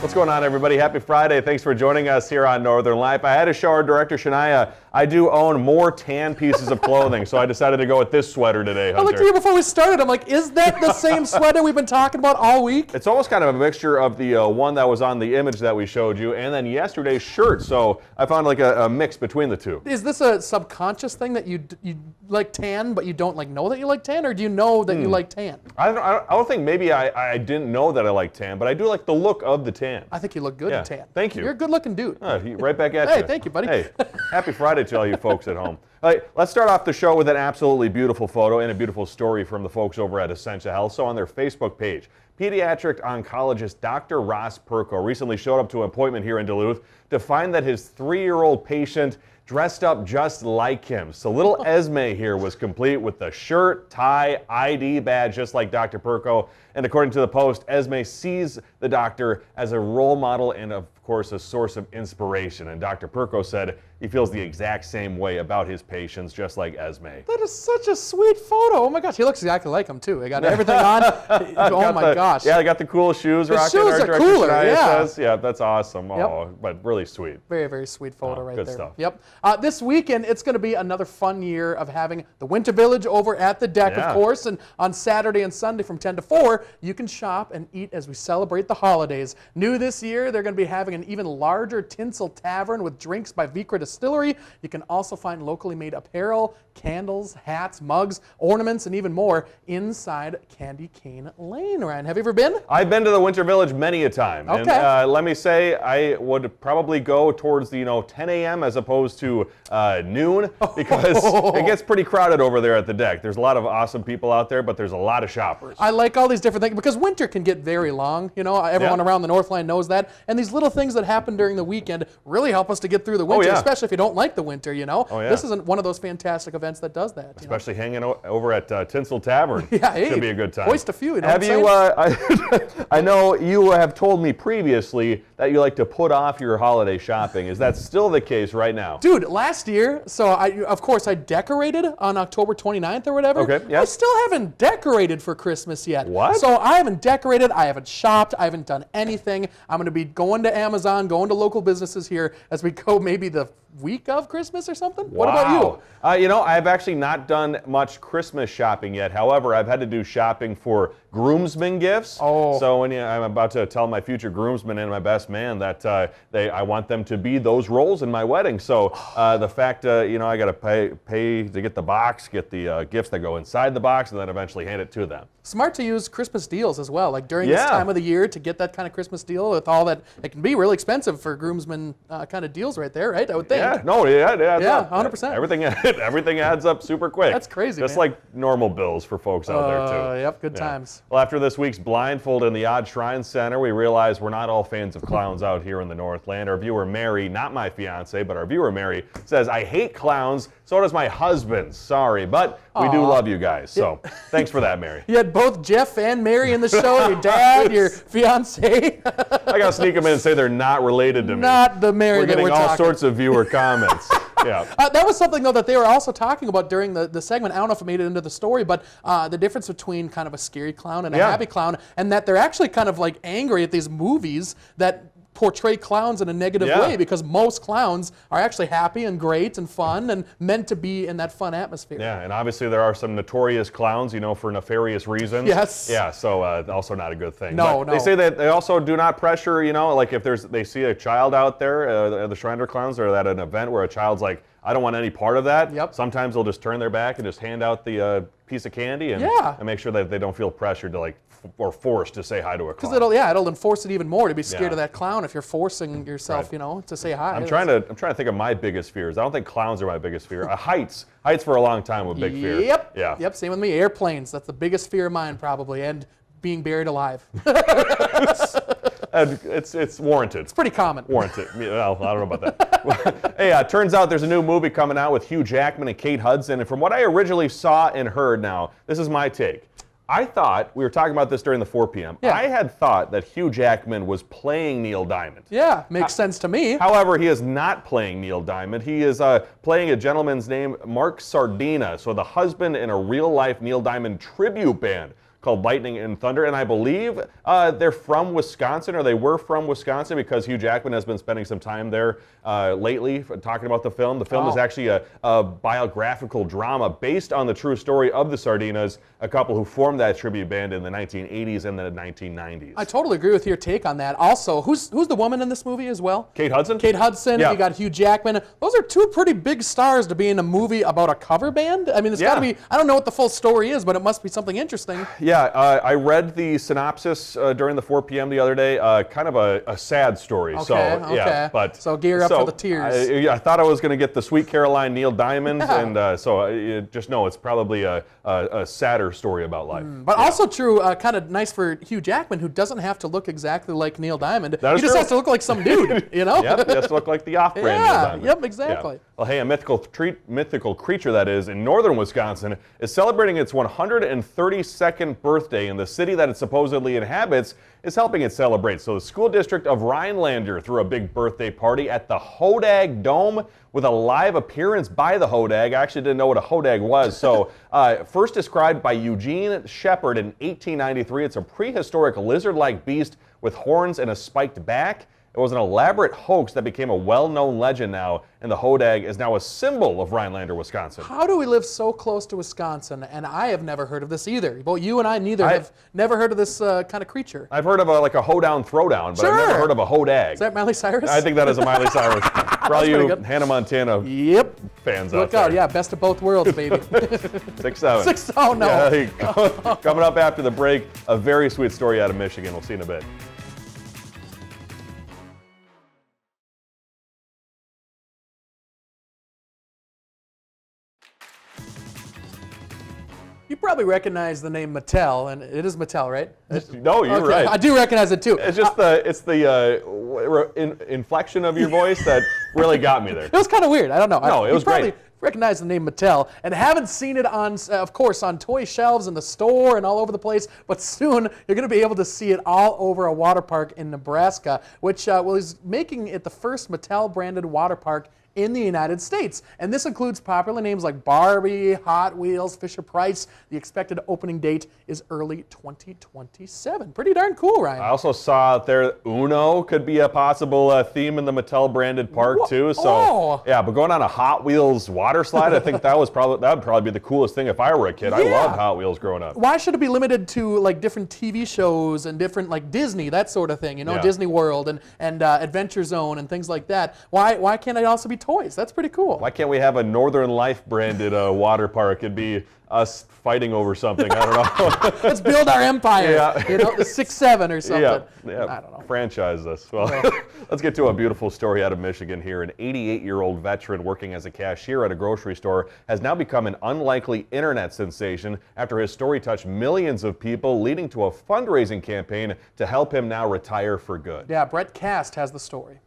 What's going on, everybody? Happy Friday. Thanks for joining us here on Northern Life. I had to show our director, Shania, I do own more tan pieces of clothing, so I decided to go with this sweater today, Hunter. I looked at you before we started. I'm like, is that the same sweater we've been talking about all week? It's almost kind of a mixture of the one that was on the image that we showed you and then yesterday's shirt, so I found like a mix between the two. Is this a subconscious thing that you like tan, but you don't like know that you like tan, or do you know that you like tan? I don't think maybe I didn't know that I like tan, but I do like the look of the tan. I think you look good in tan. Thank you. You're a good-looking dude. Right back at you. Hey, thank you, buddy. Hey, happy Friday to all you folks at home. All right, let's start off the show with an absolutely beautiful photo and a beautiful story from the folks over at Essentia Health. So on their Facebook page, pediatric oncologist Dr. Ross Perko recently showed up to an appointment here in Duluth to find that his 3-year-old patient dressed up just like him. So little Esme here was complete with the shirt, tie, ID badge, just like Dr. Perko. And according to the Post, Esme sees the doctor as a role model and, of course, a source of inspiration. And Dr. Perko said he feels the exact same way about his patients, just like Esme. That is such a sweet photo. Oh my gosh, he looks exactly like him too. He got everything on. Oh my gosh. Yeah, I got the cool shoes. The shoes are cooler, yeah. Yeah, that's awesome. Yep. Oh, but really sweet. Very, very sweet photo right good there. Stuff. Yep. This weekend, it's going to be another fun year of having the Winter Village over at the deck, of course. And on Saturday and Sunday from 10 to 4, you can shop and eat as we celebrate the holidays. New this year, they're going to be having an even larger tinsel tavern with drinks by Vikra Distillery. You can also find locally made apparel, candles, hats, mugs, ornaments, and even more inside Candy Cane Lane. Ryan, have you ever been? I've been to the Winter Village many a time. Okay. And let me say, I would probably go towards the 10 a.m. as opposed to noon, because it gets pretty crowded over there at the deck. There's a lot of awesome people out there, but there's a lot of shoppers. I like all these different things because winter can get very long. Everyone around the Northland knows that. And these little things that happen during the weekend really help us to get through the winter, especially if you don't like the winter, This isn't one of those fantastic events that does that. Especially hanging over at Tinsel Tavern. Should be a good time. Hoist a few. Have you, I know you have told me previously that you like to put off your holiday shopping. Is that still the case right now? Dude, last year, of course I decorated on October 29th or whatever. Okay, yeah. I still haven't decorated for Christmas yet. What? So I haven't decorated, I haven't shopped, I haven't done anything. I'm going to be going to Amazon, going to local businesses here as we go maybe the week of Christmas or something. Wow. What about you? I've actually not done much Christmas shopping yet. However, I've had to do shopping for groomsmen gifts. Oh. So when I'm about to tell my future groomsmen and my best man that I want them to be those roles in my wedding. So the fact, I got to pay to get the box, get the gifts that go inside the box, and then eventually hand it to them. Smart to use Christmas deals as well, like during this time of the year to get that kind of Christmas deal with all that. It can be really expensive for groomsmen kind of deals right there, right? I would think. Yeah, no, yeah, 100%. Everything adds up super quick. That's crazy, Just man. like normal bills for folks out there too. Yep, good times. Well, after this week's blindfold in the Odd Shrine Center, we realize we're not all fans of clowns out here in the Northland. Our viewer Mary, not my fiance, but our viewer Mary, says, I hate clowns, so does my husband. Sorry, but we do love you guys. So thanks for that, Mary. You had both Jeff and Mary in the show, your dad, your fiance. I got to sneak them in and say they're not related to me. Not the Mary that we're getting all talking. sorts of viewer comments. Yeah. That was something, though, that they were also talking about during the segment. I don't know if it made it into the story, but the difference between kind of a scary clown and a happy clown, and that they're actually kind of like angry at these movies that portray clowns in a negative way, because most clowns are actually happy and great and fun and meant to be in that fun atmosphere. Yeah, and obviously there are some notorious clowns, for nefarious reasons. Yes. Yeah, so also not a good thing. No. They say that they also do not pressure, like if they see a child out there, the Shriner clowns are at an event where a child's like, I don't want any part of that. Yep. Sometimes they'll just turn their back and just hand out the piece of candy and make sure that they don't feel pressured to or forced to say hi to a clown. Because it'll enforce it even more to be scared of that clown if you're forcing yourself, to say hi. I'm trying to think of my biggest fears. I don't think clowns are my biggest fear. Heights for a long time were a big fear. Yep. Yeah. Yep. Same with me. Airplanes. That's the biggest fear of mine probably, and being buried alive. It's warranted. It's pretty common. Warranted. Well, I don't know about that. Hey, turns out there's a new movie coming out with Hugh Jackman and Kate Hudson, and from what I originally saw and heard now, this is my take. I thought, we were talking about this during the 4 p.m., I had thought that Hugh Jackman was playing Neil Diamond. Yeah, makes sense to me. However, he is not playing Neil Diamond. He is playing a gentleman's name, Mark Sardina, so the husband in a real-life Neil Diamond tribute band called Lightning and Thunder, and I believe they're from Wisconsin, or they were from Wisconsin, because Hugh Jackman has been spending some time there lately talking about the film. The film is actually a biographical drama based on the true story of the Sardinas, a couple who formed that tribute band in the 1980s and the 1990s. I totally agree with your take on that. Also, who's the woman in this movie as well? Kate Hudson? Kate Hudson. Yeah. You got Hugh Jackman. Those are two pretty big stars to be in a movie about a cover band. I mean, it's got to be, I don't know what the full story is, but it must be something interesting. Yeah, I read the synopsis during the 4 p.m. the other day. Kind of a sad story. Okay. So gear up for the tears. I thought I was going to get the Sweet Caroline, Neil Diamond, and so just know it's probably a sadder story about life. But also true, kind of nice for Hugh Jackman, who doesn't have to look exactly like Neil Diamond. That is he just true. has to look like some dude, you know? Yep, he has to look like the off-brand Neil Diamond. Yep, exactly. Yeah. Well, hey, a mythical creature, that is, in northern Wisconsin, is celebrating its 132nd birthday, and the city that it supposedly inhabits is helping it celebrate. So the school district of Rhinelander threw a big birthday party at the Hodag Dome with a live appearance by the Hodag. I actually didn't know what a Hodag was. So first described by Eugene Shepard in 1893, it's a prehistoric lizard-like beast with horns and a spiked back. It was an elaborate hoax that became a well-known legend now, and the Hodag is now a symbol of Rhinelander, Wisconsin. How do we live so close to Wisconsin? And I have never heard of this either. Well, you and I neither have never heard of this kind of creature. I've heard of like a hoedown throwdown, but I've never heard of a Hodag. Is that Miley Cyrus? I think that is a Miley Cyrus. For all you Hannah Montana fans out there. Look out, yeah, best of both worlds, baby. 6-7. 6, oh no. Yeah, coming up after the break, a very sweet story out of Michigan. We'll see you in a bit. You probably recognize the name Mattel, and it is Mattel, right? No, you're right. I do recognize it too. It's just the inflection of your voice that really got me there. It was kind of weird. I don't know. No, it was great. You probably recognize the name Mattel and haven't seen it on, of course, on toy shelves in the store and all over the place. But soon you're going to be able to see it all over a water park in Nebraska, which was making it the first Mattel-branded water park in the United States. And this includes popular names like Barbie, Hot Wheels, Fisher-Price. The expected opening date is early 2027. Pretty darn cool, Ryan. I also saw out there Uno could be a possible theme in the Mattel-branded park too. So yeah, but going on a Hot Wheels water slide, I think that would probably be the coolest thing if I were a kid. I loved Hot Wheels growing up. Why should it be limited to like different TV shows and different like Disney, that sort of thing? You know, Disney World and Adventure Zone and things like that. Why can't it also be toys? That's pretty cool. Why can't we have a Northern Life branded water park? It'd be us fighting over something. I don't know. Let's build our empire. Yeah. You know, the 6-7 or something. Yeah. I don't know. Franchise this. Well, let's get to a beautiful story out of Michigan here. An 88-year-old veteran working as a cashier at a grocery store has now become an unlikely internet sensation after his story touched millions of people, leading to a fundraising campaign to help him now retire for good. Yeah, Brett Cast has the story.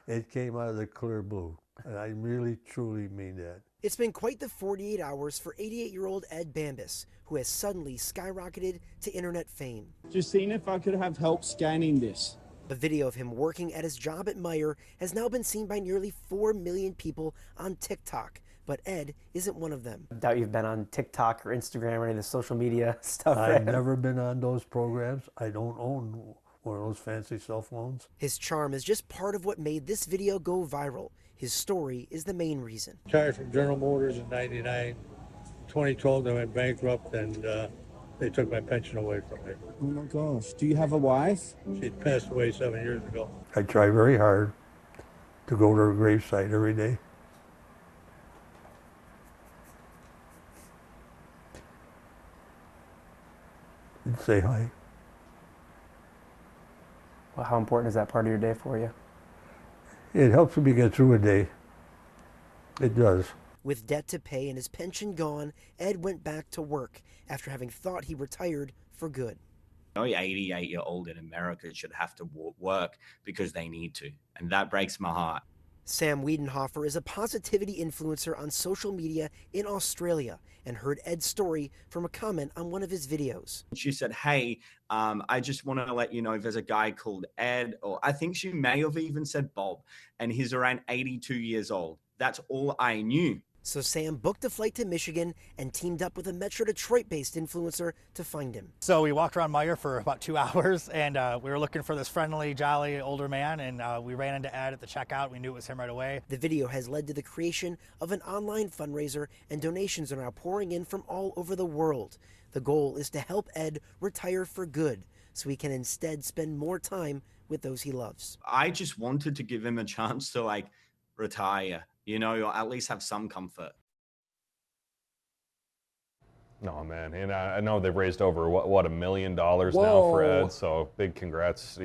It came out of the clear blue, and I really, truly mean that. It's been quite the 48 hours for 88-year-old Ed Bambus, who has suddenly skyrocketed to internet fame. Just seeing if I could have help scanning this. The video of him working at his job at Meijer has now been seen by nearly 4 million people on TikTok, but Ed isn't one of them. I doubt you've been on TikTok or Instagram or any of the social media stuff. I've never been on those programs. I don't own one of those fancy cell phones. His charm is just part of what made this video go viral. His story is the main reason. Retired from General Motors in '99. 2012, I went bankrupt, and they took my pension away from me. Oh my gosh. Do you have a wife? She passed away 7 years ago. I try very hard to go to her gravesite every day. And say hi. Well, how important is that part of your day for you? It helps me get through a day. It does. With debt to pay and his pension gone, Ed went back to work after having thought he retired for good. No 88-year-old in America should have to work because they need to, and that breaks my heart. Sam Wiedenhofer is a positivity influencer on social media in Australia and heard Ed's story from a comment on one of his videos. She said, hey, I just want to let you know there's a guy called Ed, or I think she may have even said Bob, and he's around 82 years old. That's all I knew. So Sam booked a flight to Michigan and teamed up with a Metro Detroit-based influencer to find him. So we walked around Meijer for about 2 hours, and we were looking for this friendly, jolly older man, and we ran into Ed at the checkout. We knew it was him right away. The video has led to the creation of an online fundraiser, and donations are now pouring in from all over the world. The goal is to help Ed retire for good, so he can instead spend more time with those he loves. I just wanted to give him a chance to like retire, or at least have some comfort. No, man, and I know they've raised over what $1 million now for Whoa. Ed. So big congrats,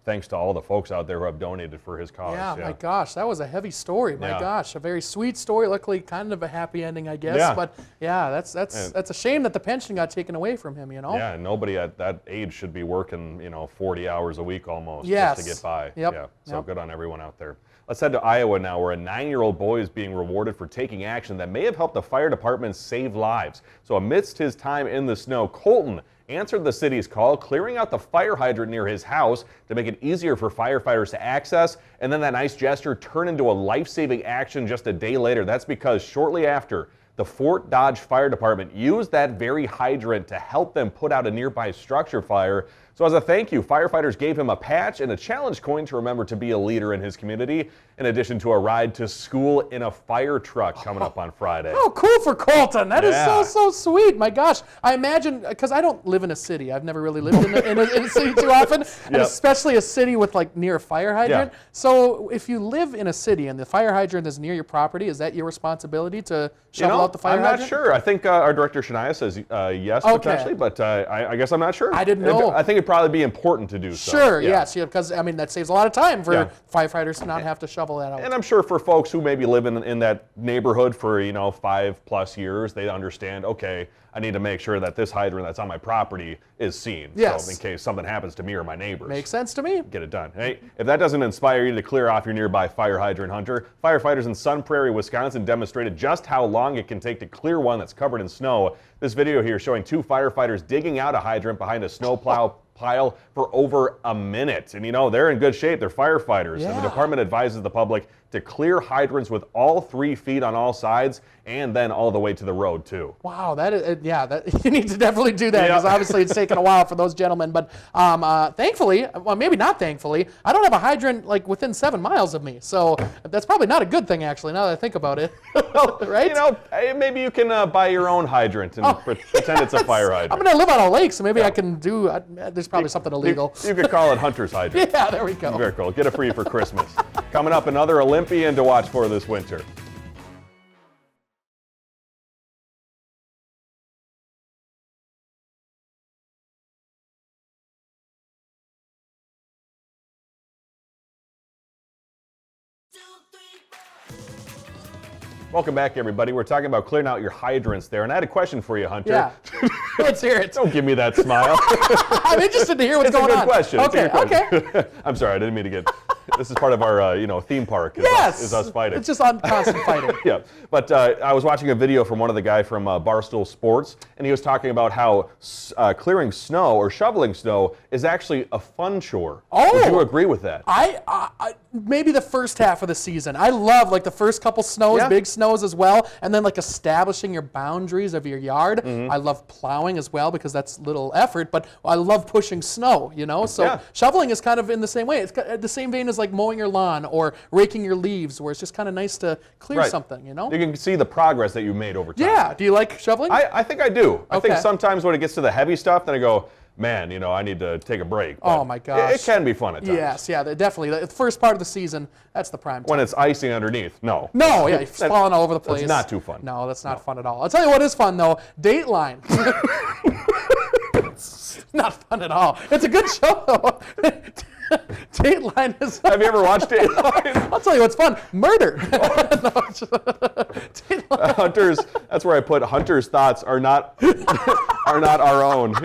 thanks to all the folks out there who have donated for his cause. Yeah, my gosh, that was a heavy story. My Yeah. gosh, a very sweet story. Luckily, kind of a happy ending, I guess. Yeah. But yeah, that's a shame that the pension got taken away from him. Yeah, nobody at that age should be working, 40 hours a week almost Yes. just to get by. Yep. Yeah, so Yep. good on everyone out there. Let's head to Iowa now, where a 9-year-old boy is being rewarded for taking action that may have helped the fire department save lives. So amidst his time in the snow, Colton answered the city's call, clearing out the fire hydrant near his house to make it easier for firefighters to access. And then that nice gesture turned into a life-saving action just a day later. That's because shortly after, the Fort Dodge Fire Department used that very hydrant to help them put out a nearby structure fire. So as a thank you, firefighters gave him a patch and a challenge coin to remember to be a leader in his community, in addition to a ride to school in a fire truck coming up on Friday. Oh, cool for Colton. That is Yeah. so sweet. My gosh. I imagine, because I don't live in a city. I've never really lived in a city too often, and Yep. especially a city with like near a fire hydrant. Yeah. So if you live in a city and the fire hydrant is near your property, is that your responsibility to shovel out the fire I'm hydrant? not sure. I think our director Shania says yes, Okay. potentially, but I guess I'm not sure. I didn't know. I think it'd probably be important to do so. Sure, Yeah. yes, because I mean that saves a lot of time for Yeah. firefighters to not have to shovel that out. And I'm sure for folks who maybe live in that neighborhood for 5+ years, they understand, okay, I need to make sure that this hydrant that's on my property is seen. Yes. So in case something happens to me or my neighbors. Makes sense to me. Get it done. Hey, if that doesn't inspire you to clear off your nearby fire hydrant, Hunter, firefighters in Sun Prairie, Wisconsin demonstrated just how long it can take to clear one that's covered in snow. This video here showing 2 firefighters digging out a hydrant behind a snowplow pile for over a minute. And they're in good shape. They're firefighters. And the Yeah. department advises the public to clear hydrants with all 3 feet on all sides and then all the way to the road too. Wow, that is, that you need to definitely do that because Yeah. obviously it's taken a while for those gentlemen. But thankfully, well, maybe not thankfully, I don't have a hydrant like within 7 miles of me. So that's probably not a good thing, actually, now that I think about it. Right? Hey, maybe you can buy your own hydrant and pretend it's a fire hydrant. I'm going to live on a lake, so maybe I can do, there's probably something illegal. You could call it Hunter's hydrant. Yeah, there we go. Very cool. Get it free for Christmas. Coming up, another Olympian to watch for this winter. Welcome back, everybody. We're talking about clearing out your hydrants there, and I had a question for you, Hunter. Yeah. Let's hear it. Don't give me that smile. I'm interested to hear what's It's a going good on. question. It's Okay, a good okay. question. I'm sorry, I didn't mean to get. This is part of our, theme park. Yes. Is us fighting. It's just on constant fighting. Yeah, but I was watching a video from one of the guy from Barstool Sports, and he was talking about how clearing snow or shoveling snow is actually a fun chore. Oh. Would you agree with that? I maybe the first half of the season. I love like the first couple snows, Yeah. big snows as well, and then like establishing your boundaries of your yard. Mm-hmm. I love plowing as well because that's little effort, but I love pushing snow, So Yeah. shoveling is kind of in the same way. It's the same vein as like mowing your lawn or raking your leaves, where it's just kind of nice to clear Right. something, You can see the progress that you made over time. Yeah. Do you like shoveling? I think I do. I think Okay. sometimes when it gets to the heavy stuff, then I go, man, I need to take a break. Oh, But my gosh. It can be fun at times. Yes, yeah, definitely. The first part of the season, that's the prime time. When it's icing underneath, no. No, yeah, it's falling all over the place. That's not too fun. No, that's not fun at all. I'll tell you what is fun though, Dateline. Not fun at all. It's a good show though. Dateline is. Have you ever watched Dateline? I'll tell you what's fun. Murder. Dateline. Hunter's. That's where I put Hunter's thoughts are not our own.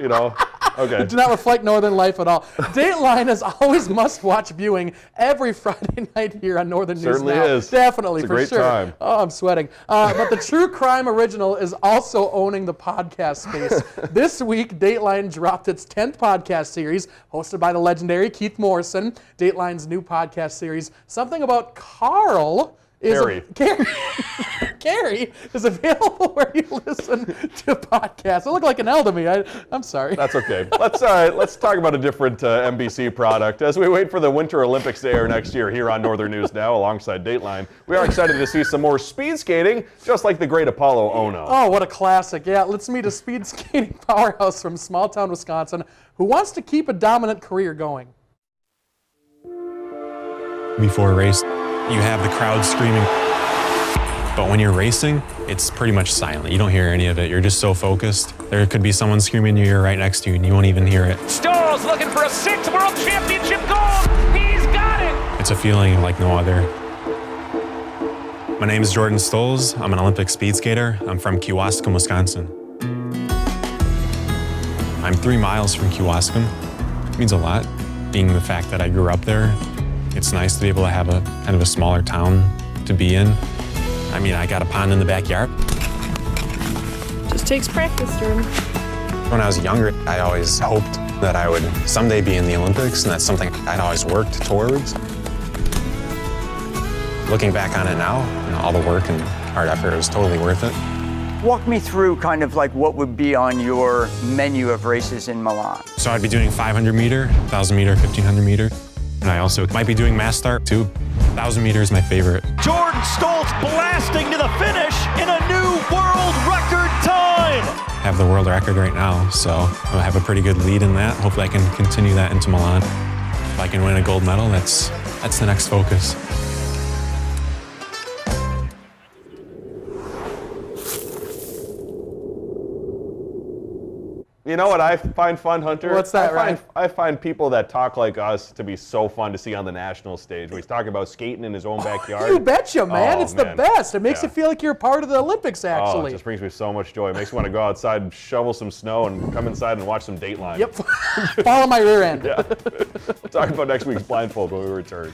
Okay. Do not reflect Northern life at all. Dateline is always must-watch viewing every Friday night here on Northern News Certainly Now. is. Definitely, It's a for great sure. time. Oh, I'm sweating. But the True Crime Original is also owning the podcast space. This week, Dateline dropped its 10th podcast series, hosted by the legendary Keith Morrison. Dateline's new podcast series, Something About Carl, is Carrie. Carey is available where you listen to podcasts. I look like an L to me. I'm sorry. That's okay. Let's talk about a different NBC product. As we wait for the Winter Olympics to air next year here on Northern News Now alongside Dateline, we are excited to see some more speed skating, just like the great Apollo Ono. Oh, what a classic. Yeah, let's meet a speed skating powerhouse from small town Wisconsin who wants to keep a dominant career going. Before a race, you have the crowd screaming. But when you're racing, it's pretty much silent. You don't hear any of it. You're just so focused. There could be someone screaming in your ear right next to you and you won't even hear it. Stoll's looking for a 6th World Championship gold. He's got it. It's a feeling like no other. My name is Jordan Stolz. I'm an Olympic speed skater. I'm from Kewaskum, Wisconsin. I'm 3 miles from Kewaskum. It means a lot, being the fact that I grew up there. It's nice to be able to have a kind of a smaller town to be in. I mean, I got a pond in the backyard. Just takes practice, Jordan. When I was younger, I always hoped that I would someday be in the Olympics, and that's something I'd always worked towards. Looking back on it now, all the work and hard effort was totally worth it. Walk me through kind of like what would be on your menu of races in Milan. So I'd be doing 500 meter, 1,000 meter, 1,500 meter. And I also might be doing mass start too. 1,000 meters is my favorite. Jordan Stolz blasting to the finish in a new world record time. I have the world record right now, so I'll have a pretty good lead in that. Hopefully I can continue that into Milan. If I can win a gold medal, that's the next focus. You know what I find fun, Hunter? What's that, Ryan? I find people that talk like us to be so fun to see on the national stage. He's talking about skating in his own backyard. You betcha, man. It's the best. It makes Yeah. you feel like you're a part of the Olympics, Oh, actually. it just brings me so much joy. It makes me want to go outside and shovel some snow and come inside and watch some Dateline. Yep. Follow my rear end. Yeah. We'll talk about next week's Blindfold when we return.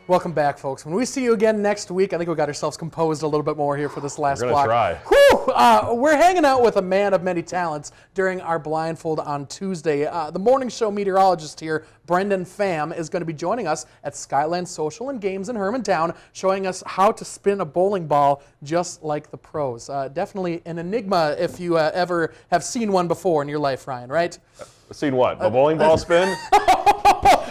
Welcome back, folks. When we see you again next week, I think we got ourselves composed a little bit more here for this last We're block. gonna try. Whew! We're hanging out with a man of many talents during our Blindfold on Tuesday. The morning show meteorologist here, Brendan Pham, is going to be joining us at Skyland Social and Games in Hermantown, showing us how to spin a bowling ball just like the pros. Definitely an enigma if you ever have seen one before in your life, Ryan, right? Seen what? A bowling ball spin?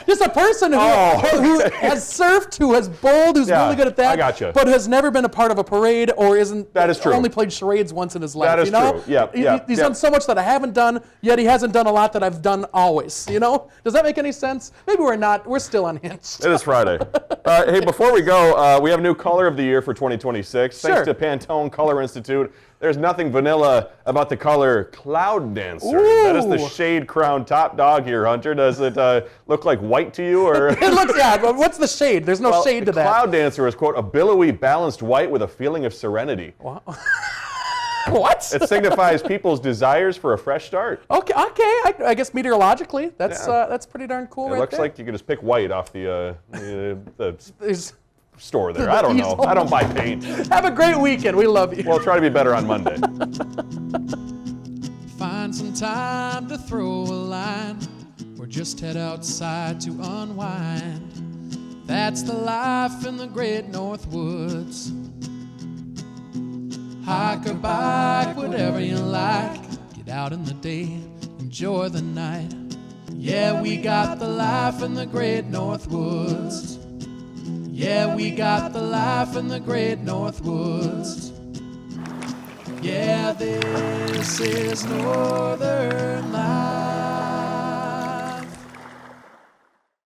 Just a person who has surfed, who has bowled, who's really good at that, I gotcha. but has never been a part of a parade or isn't. That is true. Only played charades once in his life. That is you know? true. Yeah, He's done so much that I haven't done, yet he hasn't done a lot that I've done always. You know? Does that make any sense? Maybe we're not. We're still unhinged. It is Friday. Hey, before we go, we have a new color of the year for 2026. Sure. Thanks to Pantone Color Institute. There's nothing vanilla about the color Cloud Dancer. Ooh. That is the shade crown top dog here, Hunter. Does it look like white to you? Or It looks, yeah, but what's the shade? There's no shade to that. Cloud Dancer is, quote, a billowy, balanced white with a feeling of serenity. Wow. What? It signifies people's desires for a fresh start. Okay. I guess meteorologically, that's pretty darn cool It right looks there. like you can just pick white off the There's- store there. I don't know. easel. I don't buy paint. Have a great weekend. We love you. We'll try to be better on Monday. Find some time to throw a line or just head outside to unwind. That's the life in the great North Woods. Hike or bike, whatever you like. Get out in the day, enjoy the night. Yeah, we got the life in the great North Woods. Yeah, we got the life in the great North Woods. Yeah, this is Northern Life.